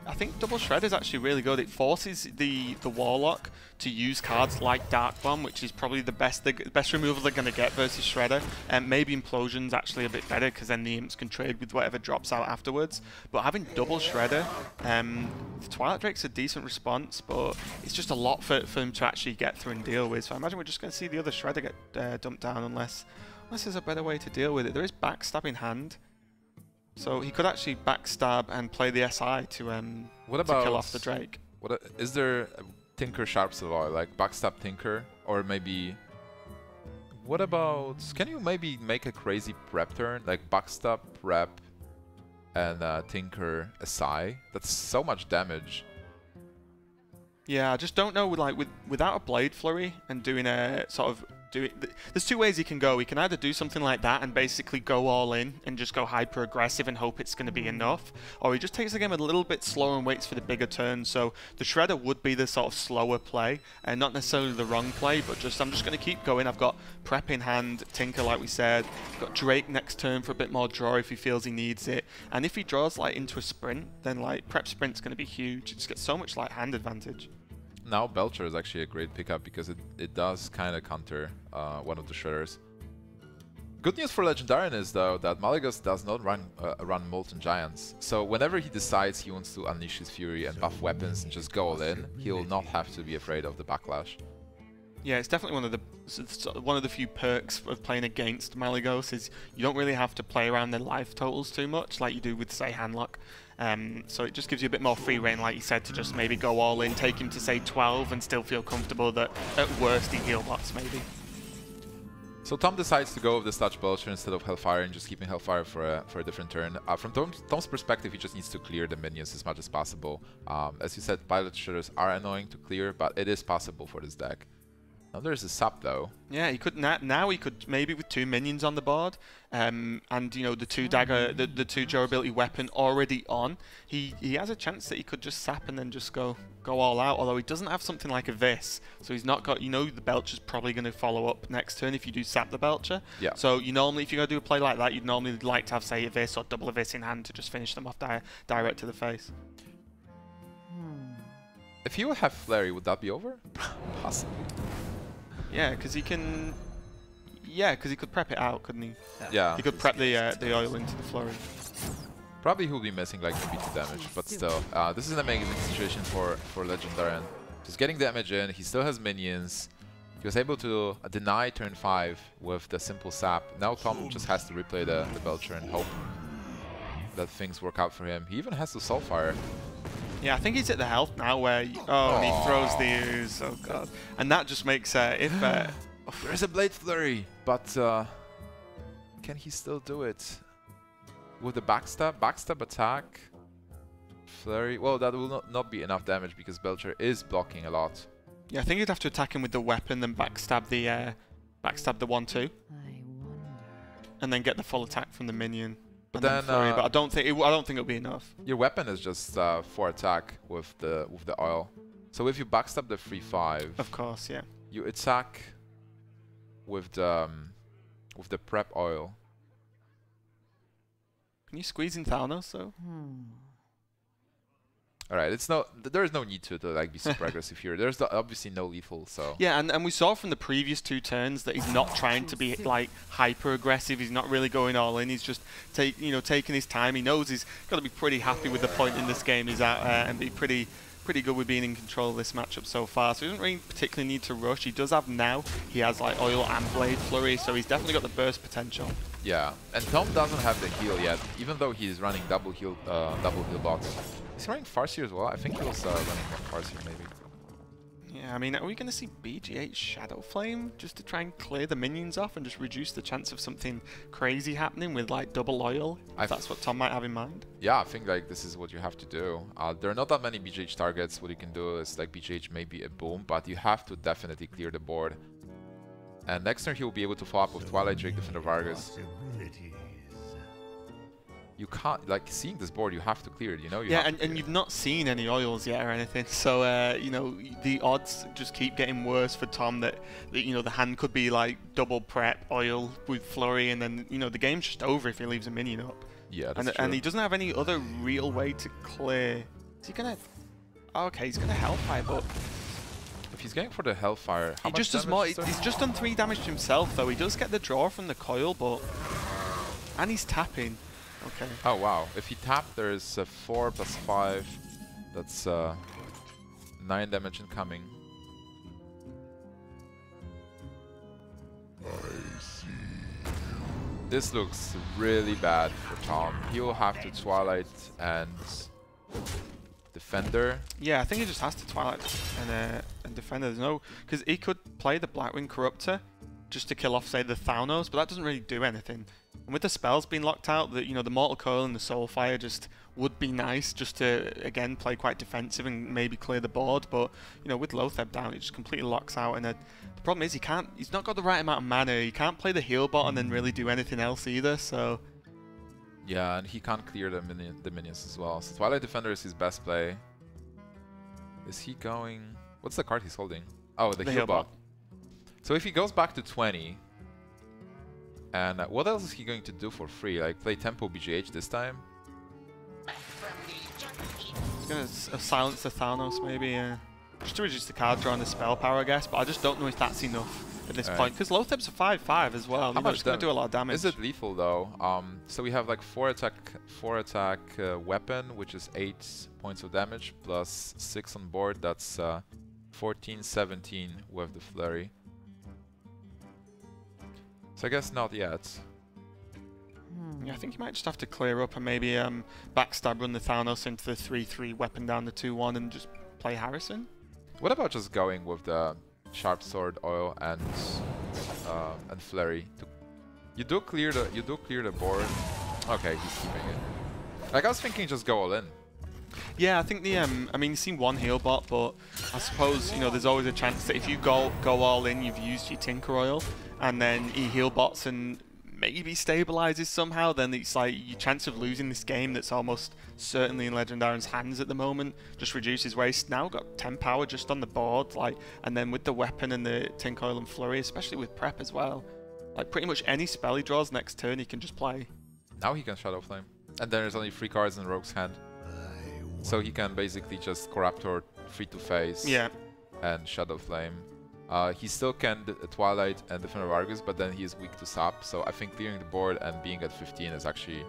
I think Double Shred is actually really good. It forces the Warlock to use cards like Dark Bomb, which is probably the best removal they're going to get versus Shredder. And maybe Implosion's actually a bit better, because then the Imps can trade with whatever drops out afterwards. But having Double Shredder, the Twilight Drake's a decent response, but it's just a lot for him to actually get through and deal with. So I imagine we're just going to see the other Shredder get dumped down, unless there's a better way to deal with it. There is Backstab in hand. So he could actually backstab and play the SI to kill off the Drake. Is there Tinker Sharp Savoy, like backstab Tinker, or maybe? What about? Can you maybe make a crazy prep turn, like backstab prep, and Tinker a Psy. That's so much damage. Yeah, I just don't know, like, without a Blade Flurry and doing a sort of... There's two ways he can go. He can either do something like that and basically go all in and just go hyper aggressive and hope it's going to be enough, or he just takes the game a little bit slower and waits for the bigger turns. So the Shredder would be the sort of slower play, and not necessarily the wrong play, but just I'm just going to keep going. I've got Prep in hand, Tinker like we said, got Drake next turn for a bit more draw if he feels he needs it, and if he draws like into a sprint, then like Prep Sprint's going to be huge. You just get so much like hand advantage. Now Belcher is actually a great pickup because it does kind of counter one of the Shredders. Good news for Legendaren is though that Malygos does not run Molten Giants, so whenever he decides he wants to unleash his fury and buff weapons and just go all in, he'll not have to be afraid of the backlash. Yeah, it's definitely one of the few perks of playing against Malygos is you don't really have to play around their life totals too much like you do with, say, Handlock. So it just gives you a bit more free reign, like you said, to just maybe go all in, take him to, say, 12 and still feel comfortable that at worst he heal bots, maybe. So Tom decides to go with the Sludge Belcher instead of Hellfire and just keeping Hellfire for a different turn. From Tom's perspective, he just needs to clear the minions as much as possible. As you said, Pilot Shredders are annoying to clear, but it is possible for this deck. Now there's a sap though. Yeah, he could now he could maybe with 2 minions on the board, and you know the 2 dagger, the 2 durability weapon already on. He has a chance that he could just sap and then just go all out. Although he doesn't have something like a Vis, so he's not got. You know the Belcher's probably going to follow up next turn if you do sap the Belcher. Yeah. So you normally, if you're going to do a play like that, you'd normally like to have, say, a Vis or double a Vis in hand to just finish them off direct to the face. If he would have Flurry, would that be over? Possibly. Yeah, because he can. Yeah, because he could prep it out, couldn't he? Yeah. He could prep the oil into the flurry. Probably he'll be missing like maybe 2 damage, but still, this is an amazing situation for Legendaren. Just getting damage in. He still has minions. He was able to deny turn 5 with the simple sap. Now Tom just has to replay the Belcher and hope that things work out for him. He even has the Soulfire. Yeah, I think he's at the health now where... he throws the ooze. Oh, God. And that just makes... if there's a Blade Flurry, but can he still do it? With the backstab attack, Flurry... Well, that will not be enough damage because Belcher is blocking a lot. Yeah, I think you'd have to attack him with the weapon, then backstab the 1-2. And then get the full attack from the minion. But then, Flurry, but I don't think it'll be enough. Your weapon is just 4 attack with the oil. So if you backstab the 3/5, of course, yeah, you attack with the prep oil. Can you squeeze in Thanos though? All right, there is no need to like be super aggressive here. There's obviously no lethal, so yeah, and we saw from the previous 2 turns that he's not trying to be like hyper aggressive. He's not really going all in. He's just taking his time. He knows he's got to be pretty happy with the point in this game he's at and be pretty good with being in control of this matchup so far. So he doesn't really particularly need to rush. He does have now. He has like oil and Blade Flurry, so he's definitely got the burst potential. Yeah, and Tom doesn't have the heal yet, even though he's running double heal bots. Is he running Farseer as well? I think he was running Farseer maybe. Yeah, I mean, are we going to see BG8 Shadow Flame just to try and clear the minions off and just reduce the chance of something crazy happening with like double oil? If that's what Tom might have in mind. Yeah, I think like this is what you have to do. There are not that many BGH targets. What you can do is like BGH maybe a boom, but you have to definitely clear the board. And next turn he will be able to follow up with Twilight Drake, Defender Vargas. You can't, like, seeing this board, you have to clear it, you know? And you've not seen any oils yet or anything, so, you know, the odds just keep getting worse for Tom that, you know, the hand could be, like, double prep oil with Flurry, and then, you know, the game's just over if he leaves a minion up. Yeah, that's true. And he doesn't have any other real way to clear. Is he gonna... Oh, okay, he's gonna Hellfire, but... If he's going for the Hellfire, how much damage he's just done 3 damage to himself, though. He does get the draw from the coil, but... And he's tapping. Okay. Oh wow, if he tapped there's 4 plus 5, that's 9 damage incoming. This looks really bad for Tom. He will have to Twilight and Defender. Yeah, I think he just has to Twilight and Defender. There's no... Because he could play the Blackwing Corruptor just to kill off, say, the Thanos, but that doesn't really do anything. And with the spells being locked out, the the Mortal Coil and the Soulfire just would be nice, just to again play quite defensive and maybe clear the board. But with Lotheb down, it just completely locks out. And the problem is he's not got the right amount of mana. He can't play the heal bot and then really do anything else either. So yeah, and he can't clear the minions as well. So Twilight Defender is his best play. Is he going? What's the card he's holding? Oh, the heal bot. So if he goes back to 20. And what else is he going to do for free? Like play Tempo BGH this time? He's going to silence the Thanos maybe, just to reduce the card draw and the spell power, I guess. But I just don't know if that's enough at this point. Because Lotheb's a 5/5 as well. How much? It's going to do a lot of damage. Is it lethal though? So we have like 4 attack weapon, which is 8 points of damage plus 6 on board. That's 14, 17 with the flurry. So I guess not yet. Yeah, I think you might just have to clear up and maybe backstab run the Thanos into the 3/3 weapon down the 2/1 and just play Harrison. What about just going with the Sharp Sword, Oil, and Flurry? You do clear the board. Okay, he's keeping it. Like I was thinking, just go all in. Yeah, I think the I mean, you've seen one heal bot, but I suppose there's always a chance that if you go all in, you've used your Tinker Oil, and then he heal bots and maybe stabilizes somehow, then it's like your chance of losing this game that's almost certainly in Legendaren's hands at the moment just reduces waste. Now got 10 power just on the board, and then with the weapon and the Tinker Oil and Flurry, especially with prep as well, like pretty much any spell he draws next turn he can just play. Now he can Shadow Flame, and there's only 3 cards in Rogue's hand, so he can basically just Corruptor free to face. Yeah. And Shadow Flame. He still can Twilight and Defender of Argus, but then he is weak to Sap, so I think clearing the board and being at 15 is actually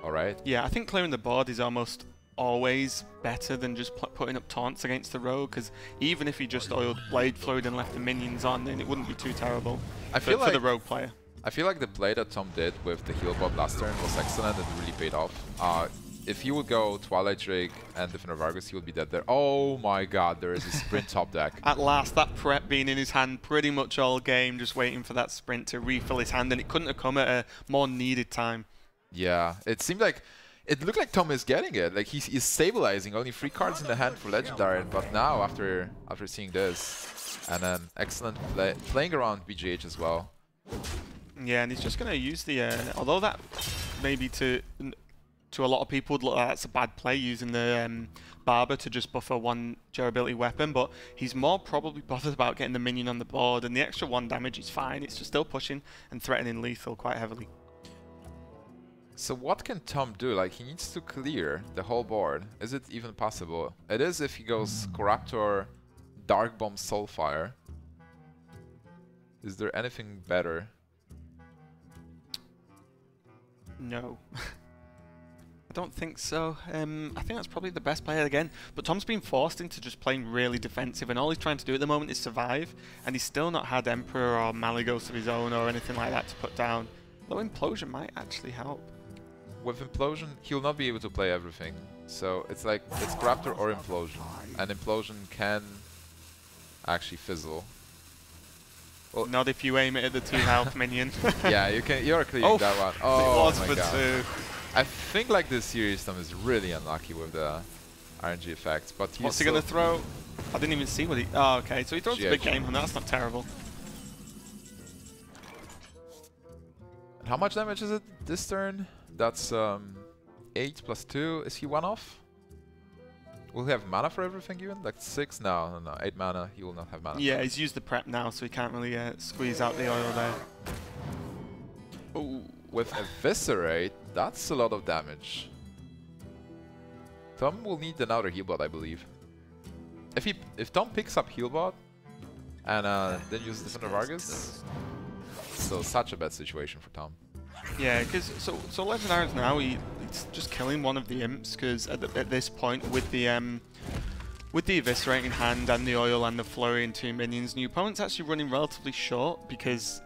alright. Yeah, I think clearing the board is almost always better than just putting up taunts against the rogue, because even if he just oiled Blade Fluid and left the minions on, then it wouldn't be too terrible for the rogue player. I feel like the play that Tom did with the heal bot last turn was excellent and really paid off. If he would go Twilight Drake and Defender of Argus, he would be dead there. Oh my god, there is a sprint top deck. At last, that prep being in his hand pretty much all game, just waiting for that sprint to refill his hand, and it couldn't have come at a more needed time. Yeah, it seemed like, it looked like Tom is getting it. Like he's stabilizing, only 3 cards in the hand for Legendaren, but now after seeing this, and then excellent playing around BGH as well. Yeah, and he's just going to use the, although that maybe to a lot of people would look like that's a bad play using the Barber to just buffer 1 durability weapon, but he's more probably bothered about getting the minion on the board, and the extra 1 damage is fine. It's just still pushing and threatening lethal quite heavily. So what can Tom do? Like he needs to clear the whole board. Is it even possible? It is if he goes Corruptor, Dark Bomb, Soulfire. Is there anything better? No. I don't think so. I think that's probably the best player again. But Tom's been forced into just playing really defensive, and all he's trying to do at the moment is survive. And he's still not had Emperor or Malygos of his own or anything like that to put down. Though Implosion might actually help. With Implosion, he'll not be able to play everything. So it's like, it's Corruptor or Implosion. And Implosion can actually fizzle. Well, not if you aim it at the 2 health minion. Yeah, you're clearing that one. Oh, it was my for god. 2. I think like this series Tom is really unlucky with the RNG effects, but what's he gonna throw? I didn't even see what he. Oh, okay. So he throws a big game, and that's not terrible. And how much damage is it this turn? That's 8 plus 2. Is he 1 off? Will he have mana for everything even? Like 6? No, 8 mana. He will not have mana. Yeah, he's used the prep now, so he can't really squeeze out the oil there. Ooh. With Eviscerate, that's a lot of damage. Tom will need another healbot, I believe. If Tom picks up healbot and then uses Defender of Argus, so such a bad situation for Tom. Yeah, because so Legendaren's now he's just killing one of the imps, because at this point with the Eviscerate in hand and the oil and the flurry and 2 minions, and your opponent's actually running relatively short because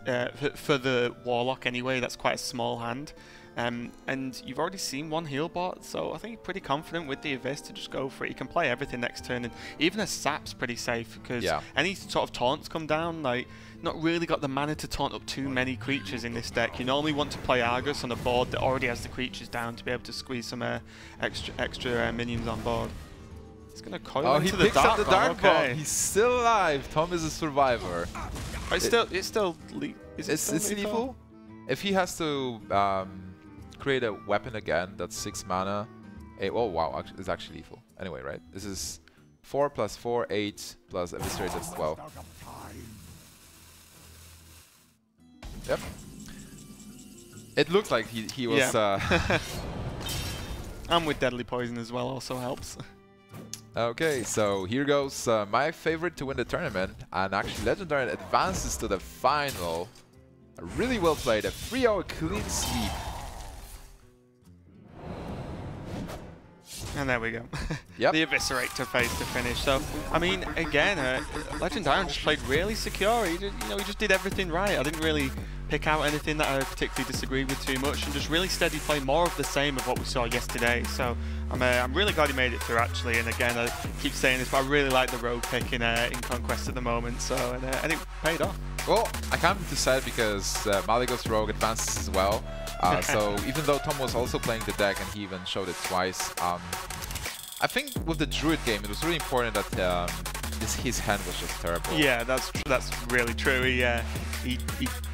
for the Warlock anyway, that's quite a small hand. And you've already seen one heal bot, so I think you're pretty confident with the Abyss to just go for it. You can play everything next turn, and even a sap's pretty safe because any sort of taunts come down, like, not really got the mana to taunt up too many creatures in this deck. You normally want to play Argus on a board that already has the creatures down to be able to squeeze some extra minions on board. He's going to coil into the dark up the dark bomb. He's still alive. Tom is a survivor. Oh, it's still lethal? If he has to create a weapon again, that's 6 mana. Oh wow, it's actually lethal. Anyway, right? This is 4 plus 4, 8 plus Eviscerate, that's 12. Yep. It looked like he was... And with Deadly Poison as well also helps. Okay, so here goes my favorite to win the tournament. And actually Legendaren advances to the final. Really well played, a 3-hour clean sweep. And there we go. Yep. The Eviscerate to face the finish. So, I mean, again, Legendaren just played really secure. He just did everything right. I didn't really pick out anything that I particularly disagreed with too much, and just really steady play, more of the same of what we saw yesterday. So I'm really glad he made it through, actually. And again, I keep saying this, but I really like the rogue pick in Conquest at the moment. So and it paid off. Well, I can't be too sad because Malygos Rogue advances as well. So even though Tom was also playing the deck and he even showed it twice, I think with the Druid game it was really important that his hand was just terrible. Yeah, that's really true. He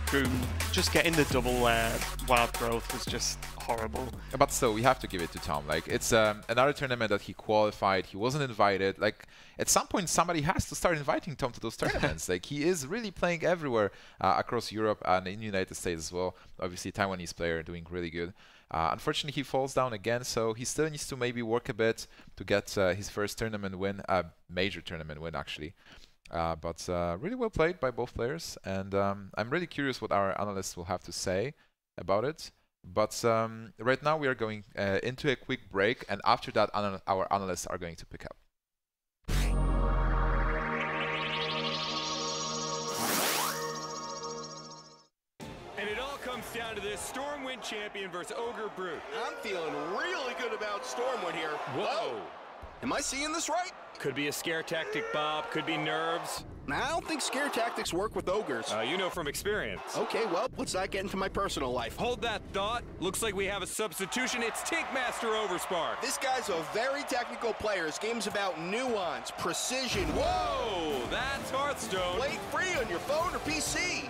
grew, just getting the double wild growth was just horrible. But still, we have to give it to Tom. Like, it's another tournament that he qualified. He wasn't invited. Like, at some point, somebody has to start inviting Tom to those tournaments. Like, he is really playing everywhere across Europe and in the United States as well. Obviously, Taiwanese player doing really good. Unfortunately, he falls down again, so he still needs to maybe work a bit to get his first tournament win, major tournament win, actually. But really well played by both players, and I'm really curious what our analysts will have to say about it. But right now we are going into a quick break, and after that our analysts are going to pick up. And it all comes down to this Stormwind champion versus Ogre Brute. I'm feeling really good about Stormwind here. Whoa! Am I seeing this right? Could be a scare tactic, Bob. Could be nerves. I don't think scare tactics work with ogres. You know from experience. Okay, well, let's not get into my personal life. Hold that thought. Looks like we have a substitution. It's Tankmaster Overspark. This guy's a very technical player. His game's about nuance, precision. Whoa! That's Hearthstone. Play free on your phone or PC.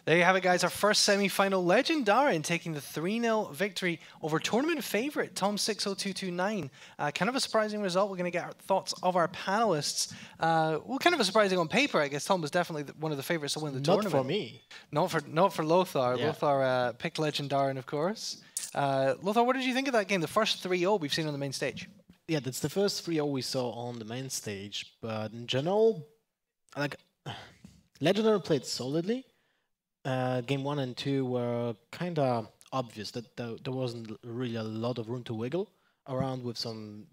There you have it, guys. Our first semi-final, Legendaren taking the 3-0 victory over tournament favorite Tom60229. Kind of a surprising result. We're going to get our thoughts of our panelists. Well, kind of a surprising on paper, I guess. Tom was definitely one of the favorites to win the tournament. Not for me. Not for Lothar. Yeah. Lothar picked Legendaren, of course. Lothar, what did you think of that game? The first 3-0 we've seen on the main stage. Yeah, that's the first 3-0 we saw on the main stage. But in general, like, Legendaren played solidly. Game 1 and 2 were kind of obvious that there wasn't really a lot of room to wiggle around with some,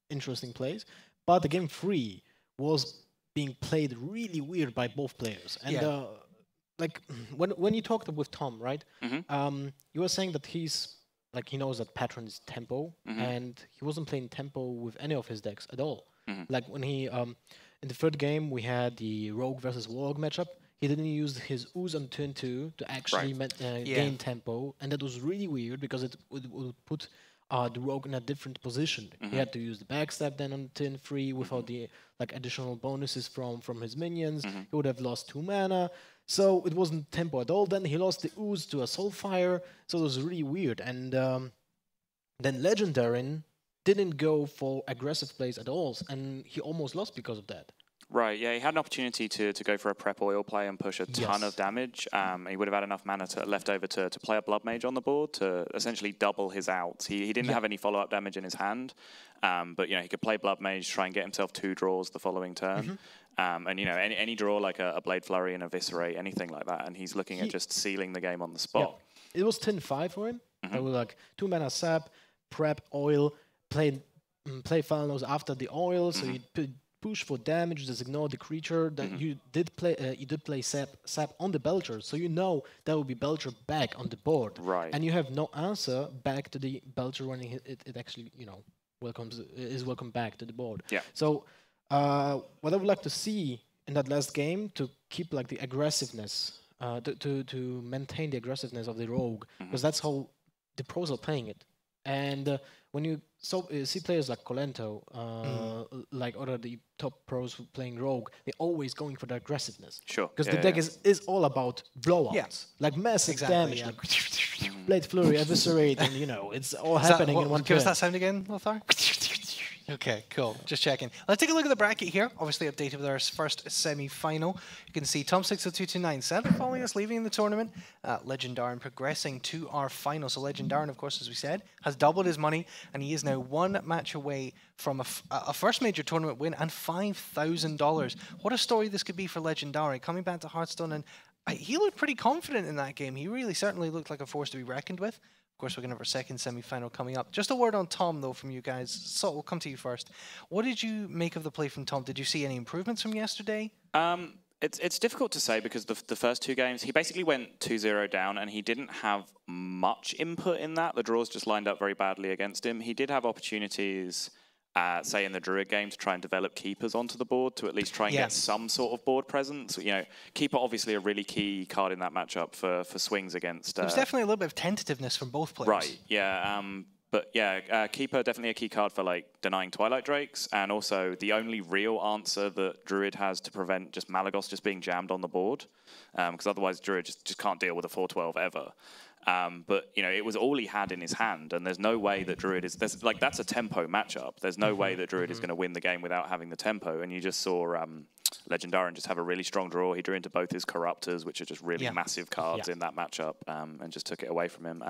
interesting plays. But the game 3 was being played really weird by both players. And like when you talked with Tom, right? Mm-hmm. You were saying that he knows that Patron is tempo, and he wasn't playing tempo with any of his decks at all. Like when he in the third game we had the Rogue versus Warlock matchup. He didn't use his Ooze on turn 2 to actually gain tempo, and that was really weird because it would put the rogue in a different position. He had to use the backstab then on tin 3 without the additional bonuses from his minions. He would have lost 2 mana. So it wasn't tempo at all. Then he lost the ooze to a soulfire. So it was really weird. And then Legendaren didn't go for aggressive plays at all, and he almost lost because of that. Right, yeah, he had an opportunity to go for a prep oil play and push a ton of damage. He would have had enough mana left over to play a Blood Mage on the board to essentially double his outs. He didn't have any follow-up damage in his hand, but he could play Blood Mage, try and get himself 2 draws the following turn. And any draw like a Blade Flurry and Eviscerate, anything like that, and he's looking at just sealing the game on the spot. It was tin 5 for him. It was like 2 mana sap, prep oil, play Falnos after the oil, so you push for damage, just ignore the creature. Then you did play sap on the Belcher, so you know that will be Belcher back on the board. Right. And you have no answer back to the Belcher when it actually is welcome back to the board. Yeah. So what I would like to see in that last game to keep like the aggressiveness, to maintain the aggressiveness of the rogue, because that's how the pros are playing it. And when you see players like Colento, like other the top pros who playing rogue, they're always going for the aggressiveness. Sure. Because the deck is all about blowouts, like massive damage, like Blade Flurry, Eviscerate, and it's all happening in one turn. Give us that sound again, Lothar. Okay, cool. Just checking. Let's take a look at the bracket here. Obviously updated with our first semi-final. You can see Tom60229 sadly following us, leaving the tournament. Legendaren progressing to our final. So Legendaren, of course, as we said, has doubled his money, and he is now 1 match away from a first major tournament win and $5,000. What a story this could be for Legendaren. Coming back to Hearthstone, and he looked pretty confident in that game. He really certainly looked like a force to be reckoned with. Of course, we're going to have our second semi-final coming up. Just a word on Tom, though, from you guys. So we'll come to you first. What did you make of the play from Tom? Did you see any improvements from yesterday? It's difficult to say because the first 2 games, he basically went 2-0 down, and he didn't have much input in that. The draws just lined up very badly against him. He did have opportunities, say in the Druid game, to try and develop keepers onto the board to at least try and get some sort of board presence. Keeper obviously a really key card in that matchup for swings against. There was definitely a little bit of tentativeness from both players. Right. Yeah. But yeah, Keeper definitely a key card for like denying Twilight Drakes, and also the only real answer that Druid has to prevent just Malagos just being jammed on the board, because otherwise Druid just can't deal with a 4/12 ever. But it was all he had in his hand, and there's no way that Druid is that's a tempo matchup. There's no way that Druid is going to win the game without having the tempo. And you just saw Legendaren just have a really strong draw. He drew into both his Corruptors, which are just really massive cards in that matchup, and just took it away from him.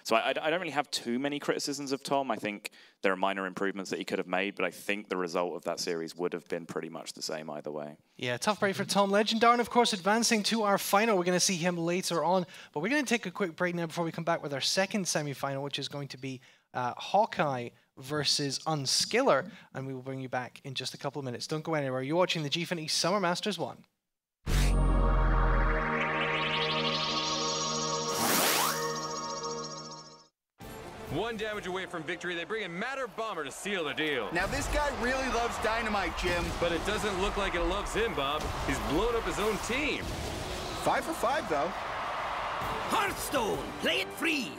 So I don't really have too many criticisms of Tom. I think there are minor improvements that he could have made, but I think the result of that series would have been pretty much the same either way. Yeah, tough break for Tom. Legendaren, of course, advancing to our final. We're going to see him later on, but we're going to take a quick break now before we come back with our second semi-final, which is going to be Hawkeye versus Unskiller, and we will bring you back in just a couple of minutes. Don't go anywhere. You're watching the Gfinity Summer Masters 1. One damage away from victory, they bring in Matter Bomber to seal the deal. Now this guy really loves dynamite, Jim. But it doesn't look like it loves him, Bob. He's blown up his own team. 5 for 5, though. Hearthstone, play it free.